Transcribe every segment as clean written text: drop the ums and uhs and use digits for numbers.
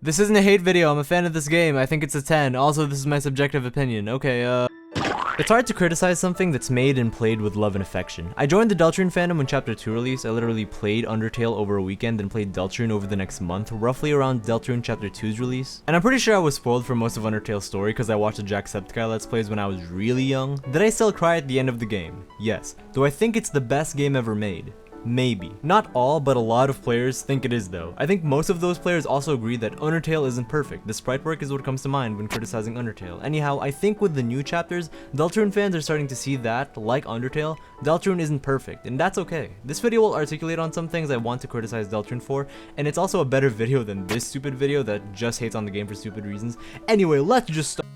This isn't a hate video, I'm a fan of this game, I think it's a 10, also this is my subjective opinion, okay, It's hard to criticize something that's made and played with love and affection. I joined the Deltarune fandom when Chapter 2 released. I literally played Undertale over a weekend, then played Deltarune over the next month, roughly around Deltarune Chapter 2's release. And I'm pretty sure I was spoiled for most of Undertale's story because I watched the Jacksepticeye Let's Plays when I was really young. Did I still cry at the end of the game? Yes. Do I think it's the best game ever made? Maybe. Not all, but a lot of players think it is though. I think most of those players also agree that Undertale isn't perfect. The sprite work is what comes to mind when criticizing Undertale. Anyhow, I think with the new chapters, Deltarune fans are starting to see that, like Undertale, Deltarune isn't perfect, and that's okay. This video will articulate on some things I want to criticize Deltarune for, and it's also a better video than this stupid video that just hates on the game for stupid reasons. Anyway, let's just start.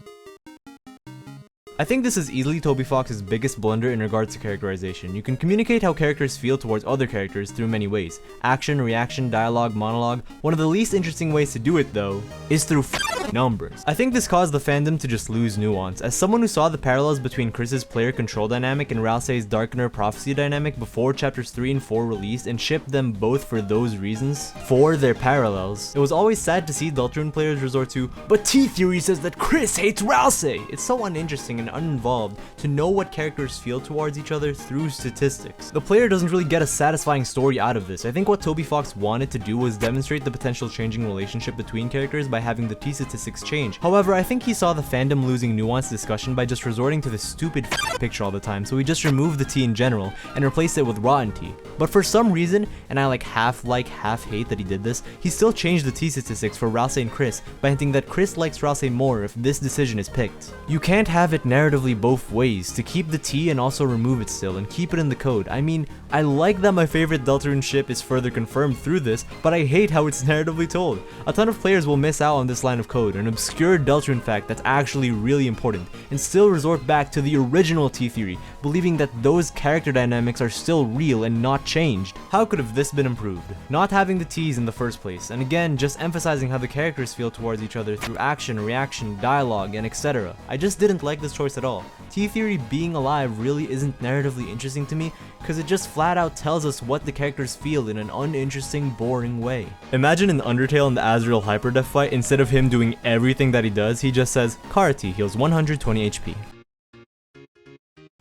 I think this is easily Toby Fox's biggest blunder in regards to characterization. You can communicate how characters feel towards other characters through many ways. Action, reaction, dialogue, monologue. One of the least interesting ways to do it though, is through numbers. I think this caused the fandom to just lose nuance. As someone who saw the parallels between Chris's player control dynamic and Ralsei's Darkener Prophecy dynamic before chapters 3 and 4 released and shipped them both for those reasons, for their parallels, it was always sad to see Deltarune players resort to, but T-Theory says that Chris hates Ralsei! It's so uninteresting and uninvolved to know what characters feel towards each other through statistics. The player doesn't really get a satisfying story out of this. I think what Toby Fox wanted to do was demonstrate the potential changing relationship between characters by having the T statistics change. However, I think he saw the fandom losing nuanced discussion by just resorting to the stupid picture all the time, so he just removed the T in general and replaced it with rotten T. But for some reason, and I half hate that he did this, he still changed the T statistics for Ralsei and Chris by hinting that Chris likes Ralsei more if this decision is picked. You can't have it narratively both ways, to keep the T and also remove it still, and keep it in the code. I mean, I like that my favorite Deltarune ship is further confirmed through this, but I hate how it's narratively told. A ton of players will miss out on this line of code, an obscure Deltarune fact that's actually really important, and still resort back to the original T-Theory, believing that those character dynamics are still real and not changed. How could have this been improved? Not having the T's in the first place, and again, just emphasizing how the characters feel towards each other through action, reaction, dialogue, and etc. I just didn't like this choice at all. T-Theory being alive really isn't narratively interesting to me because it just flat out tells us what the characters feel in an uninteresting, boring way. Imagine in Undertale in the Azrael Hyperdeath fight, instead of him doing everything that he does, he just says, Karate heals 120 HP.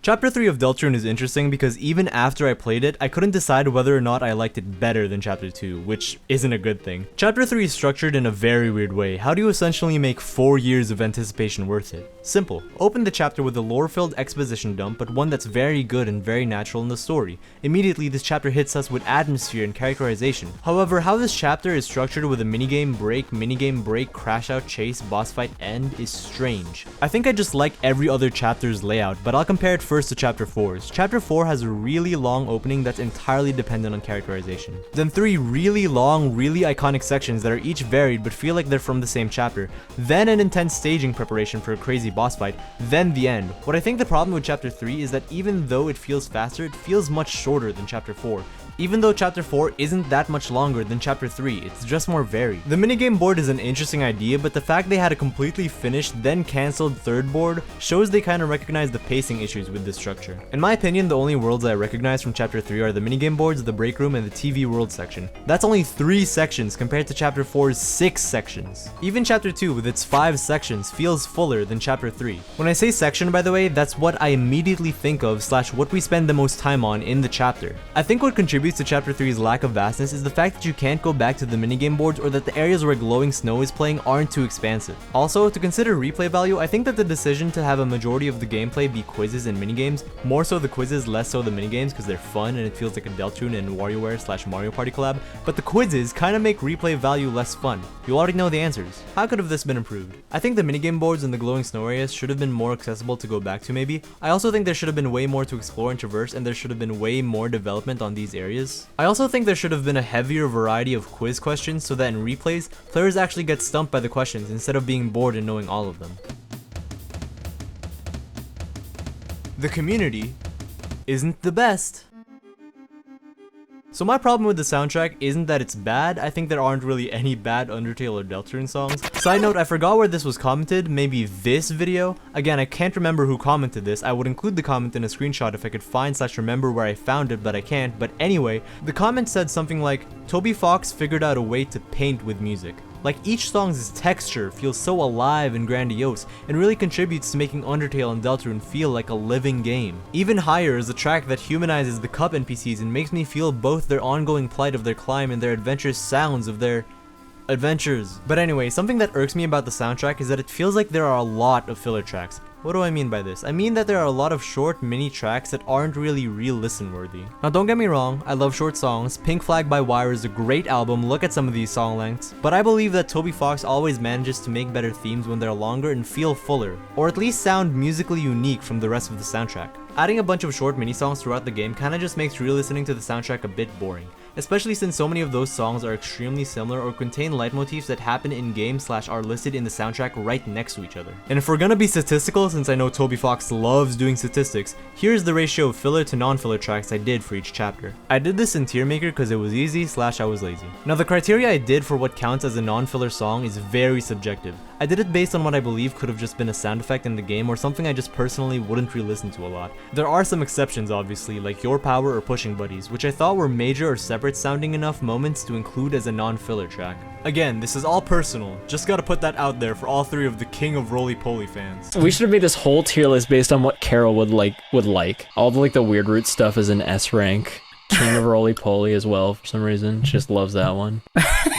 Chapter 3 of Deltarune is interesting because even after I played it, I couldn't decide whether or not I liked it better than Chapter 2, which isn't a good thing. Chapter 3 is structured in a very weird way. How do you essentially make 4 years of anticipation worth it? Simple. Open the chapter with a lore-filled exposition dump, but one that's very good and very natural in the story. Immediately, this chapter hits us with atmosphere and characterization. However, how this chapter is structured with a minigame break, crash out, chase, boss fight, end is strange. I think I just like every other chapter's layout, but I'll compare it first to Chapter 4's. Chapter 4 has a really long opening that's entirely dependent on characterization. Then 3 really long, really iconic sections that are each varied but feel like they're from the same chapter. Then an intense staging preparation for a crazy boss fight. Then the end. What I think the problem with Chapter 3 is that even though it feels faster, it feels much shorter than Chapter 4. Even though Chapter 4 isn't that much longer than Chapter 3, it's just more varied. The minigame board is an interesting idea, but the fact they had a completely finished, then cancelled third board shows they kind of recognize the pacing issues with this structure. In my opinion, the only worlds I recognize from Chapter 3 are the minigame boards, the break room, and the TV world section. That's only 3 sections compared to Chapter 4's 6 sections. Even Chapter 2 with its 5 sections feels fuller than Chapter 3. When I say section, by the way, that's what I immediately think of / what we spend the most time on in the chapter. I think what contributes to Chapter 3's lack of vastness is the fact that you can't go back to the minigame boards or that the areas where glowing snow is playing aren't too expansive. Also, to consider replay value, I think that the decision to have a majority of the gameplay be quizzes and minigames, more so the quizzes, less so the minigames because they're fun and it feels like a Deltarune and WarioWare / Mario Party collab, but the quizzes kind of make replay value less fun. You already know the answers. How could have this been improved? I think the minigame boards and the glowing snow areas should have been more accessible to go back to maybe. I also think there should have been way more to explore and traverse, and there should have been way more development on these areas. I also think there should have been a heavier variety of quiz questions so that in replays, players actually get stumped by the questions instead of being bored and knowing all of them. The community isn't the best. So my problem with the soundtrack isn't that it's bad, I think there aren't really any bad Undertale or Deltarune songs. Side note, I forgot where this was commented, maybe this video? Again, I can't remember who commented this. I would include the comment in a screenshot if I could find / remember where I found it, but I can't. But anyway, the comment said something like, Toby Fox figured out a way to paint with music. Like each song's texture feels so alive and grandiose, and really contributes to making Undertale and Deltarune feel like a living game. Even higher is a track that humanizes the cup NPCs and makes me feel both their ongoing plight of their climb and their adventurous sounds of their adventures. But anyway, something that irks me about the soundtrack is that it feels like there are a lot of filler tracks. What do I mean by this? I mean that there are a lot of short mini tracks that aren't really real listen worthy. Now don't get me wrong, I love short songs. Pink Flag by Wire is a great album, look at some of these song lengths. But I believe that Toby Fox always manages to make better themes when they're longer and feel fuller, or at least sound musically unique from the rest of the soundtrack. Adding a bunch of short mini songs throughout the game kinda just makes re-listening to the soundtrack a bit boring, especially since so many of those songs are extremely similar or contain leitmotifs that happen in-game / are listed in the soundtrack right next to each other. And if we're gonna be statistical, since I know Toby Fox loves doing statistics, here's the ratio of filler to non-filler tracks I did for each chapter. I did this in Tier Maker because it was easy / I was lazy. Now the criteria I did for what counts as a non-filler song is very subjective. I did it based on what I believe could have just been a sound effect in the game or something I just personally wouldn't re-listen to a lot. There are some exceptions obviously, like Your Power or Pushing Buddies, which I thought were major or separate sounding enough moments to include as a non-filler track. Again, this is all personal, just gotta put that out there for all three of the King of Roly-Poly fans. We should have made this whole tier list based on what Carol would like. All the weird root stuff is an S rank. King of Roly-Poly as well for some reason. She just loves that one.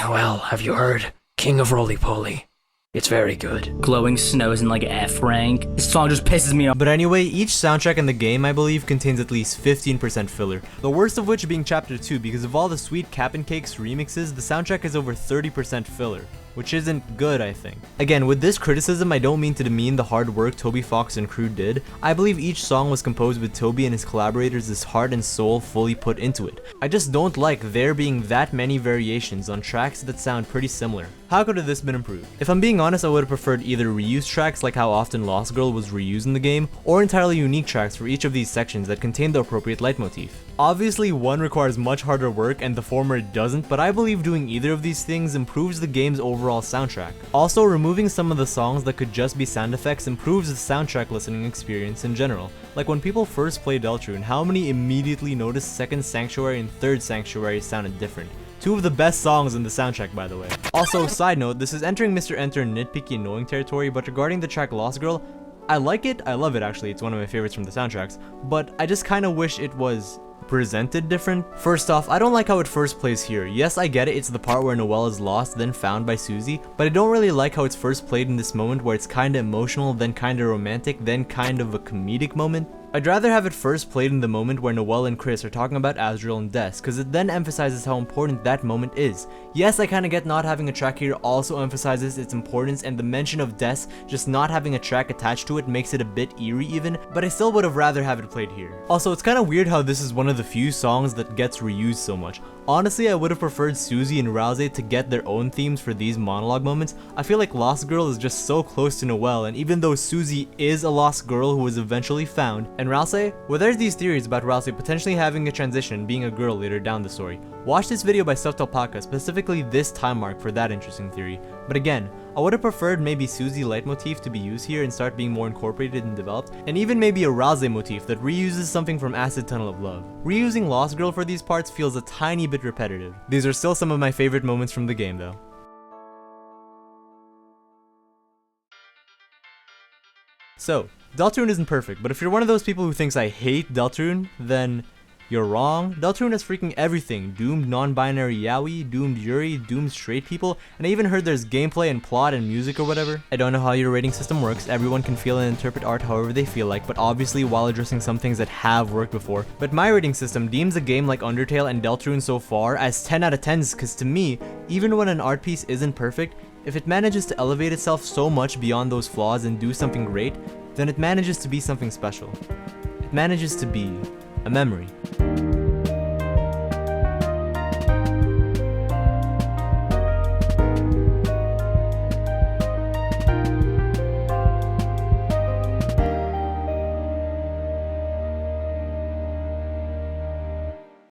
Noelle, have you heard? King of Roly-Poly. It's very good. Glowing Snows in like F rank. This song just pisses me off. But anyway, each soundtrack in the game I believe contains at least 15% filler, the worst of which being Chapter 2 because of all the sweet Cap and Cakes remixes, the soundtrack is over 30% filler, which isn't good I think. Again, with this criticism I don't mean to demean the hard work Toby Fox and crew did. I believe each song was composed with Toby and his collaborators' heart and soul fully put into it. I just don't like there being that many variations on tracks that sound pretty similar. How could have this been improved? If I'm being honest, I would have preferred either reused tracks like how often Lost Girl was reused in the game, or entirely unique tracks for each of these sections that contain the appropriate leitmotif. Obviously, one requires much harder work and the former doesn't, but I believe doing either of these things improves the game's overall soundtrack. Also, removing some of the songs that could just be sound effects improves the soundtrack listening experience in general. Like when people first play Deltarune, how many immediately noticed Second Sanctuary and Third Sanctuary sounded different? Two of the best songs in the soundtrack, by the way. Also, side note, this is entering Mr. Enter nitpicky annoying territory, but regarding the track Lost Girl, I like it, I love it actually, it's one of my favorites from the soundtracks, but I just kinda wish it was presented different. First off, I don't like how it first plays here. Yes, I get it, it's the part where Noelle is lost, then found by Susie, but I don't really like how it's first played in this moment where it's kinda emotional, then kinda romantic, then kind of a comedic moment. I'd rather have it first played in the moment where Noelle and Chris are talking about Azrael and Des, cause it then emphasizes how important that moment is. Yes, I kinda get not having a track here also emphasizes its importance, and the mention of Des just not having a track attached to it makes it a bit eerie even, but I still would have rather have it played here. Also, it's kinda weird how this is one of the few songs that gets reused so much. Honestly, I would have preferred Susie and Rousey to get their own themes for these monologue moments. I feel like Lost Girl is just so close to Noelle, and even though Susie is a lost girl who was eventually found, and Rousey, well, there's these theories about Rousey potentially having a transition and being a girl later down the story. Watch this video by Stuffed Alpaca, specifically this time mark for that interesting theory. But again, I would have preferred maybe Susie leitmotif to be used here and start being more incorporated and developed, and even maybe a Rousey motif that reuses something from Acid Tunnel of Love. Reusing Lost Girl for these parts feels a tiny bit repetitive. These are still some of my favorite moments from the game though. So, Deltarune isn't perfect, but if you're one of those people who thinks I hate Deltarune, then you're wrong. Deltarune has freaking everything. Doomed non-binary yaoi, doomed yuri, doomed straight people, and I even heard there's gameplay and plot and music or whatever. I don't know how your rating system works, everyone can feel and interpret art however they feel like, but obviously while addressing some things that have worked before. But my rating system deems a game like Undertale and Deltarune so far as 10 out of 10s, cause to me, even when an art piece isn't perfect, if it manages to elevate itself so much beyond those flaws and do something great, then it manages to be something special. It manages to be a memory.